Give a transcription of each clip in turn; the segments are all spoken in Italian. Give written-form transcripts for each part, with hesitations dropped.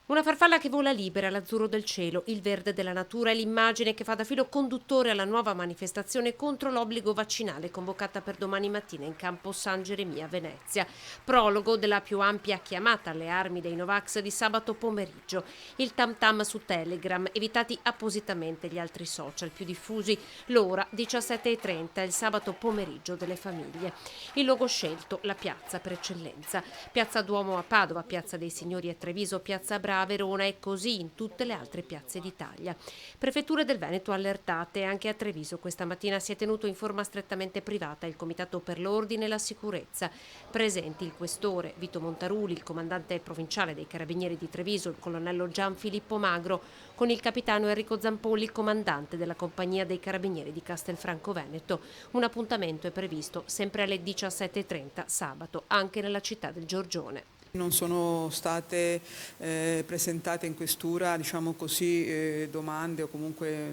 Una farfalla che vola libera, l'azzurro del cielo, il verde della natura è l'immagine che fa da filo conduttore alla nuova manifestazione contro l'obbligo vaccinale convocata per domani mattina in campo San Geremia a Venezia. Prologo della più ampia chiamata alle armi dei Novax di sabato pomeriggio. Il tam tam su Telegram, evitati appositamente gli altri social più diffusi. L'ora 17:30, il sabato pomeriggio delle famiglie. Il logo scelto, la piazza per eccellenza. Piazza Duomo a Padova, Piazza dei Signori a Treviso, Piazza Bra a Verona e così in tutte le altre piazze d'Italia. Prefetture del Veneto allertate, anche a Treviso questa mattina si è tenuto in forma strettamente privata il Comitato per l'Ordine e la Sicurezza. Presenti il questore Vito Montaruli, il comandante provinciale dei Carabinieri di Treviso, il colonnello Gianfilippo Magro, con il capitano Enrico Zampolli, comandante della compagnia dei Carabinieri di Castelfranco Veneto. Un appuntamento è previsto sempre alle 17:30 sabato, anche nella città del Giorgione. Non sono state presentate in questura, diciamo così, domande o comunque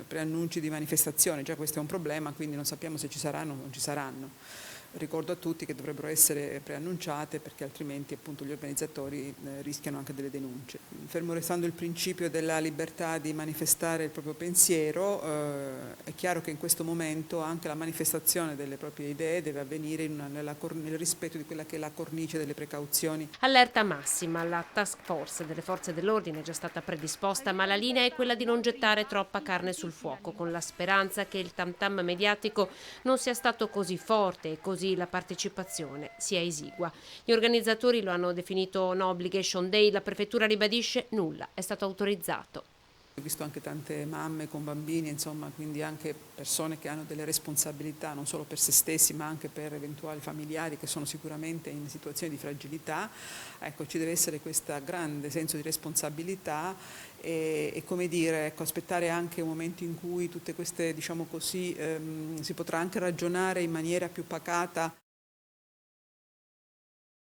preannunci di manifestazione, già questo è un problema, quindi non sappiamo se ci saranno o non ci saranno. Ricordo a tutti che dovrebbero essere preannunciate perché altrimenti appunto gli organizzatori rischiano anche delle denunce. Fermo restando il principio della libertà di manifestare il proprio pensiero, è chiaro che in questo momento anche la manifestazione delle proprie idee deve avvenire nel rispetto di quella che è la cornice delle precauzioni. Allerta massima, la task force delle forze dell'ordine è già stata predisposta, ma la linea è quella di non gettare troppa carne sul fuoco, con la speranza che il tam tam mediatico non sia stato così forte e così la partecipazione sia esigua. Gli organizzatori lo hanno definito no obligation day, la prefettura ribadisce nulla, è stato autorizzato. Ho visto anche tante mamme con bambini, insomma, quindi anche persone che hanno delle responsabilità non solo per se stessi ma anche per eventuali familiari che sono sicuramente in situazioni di fragilità. Ecco, ci deve essere questo grande senso di responsabilità e come dire, ecco, aspettare anche un momento in cui tutte queste, diciamo così, si potrà anche ragionare in maniera più pacata.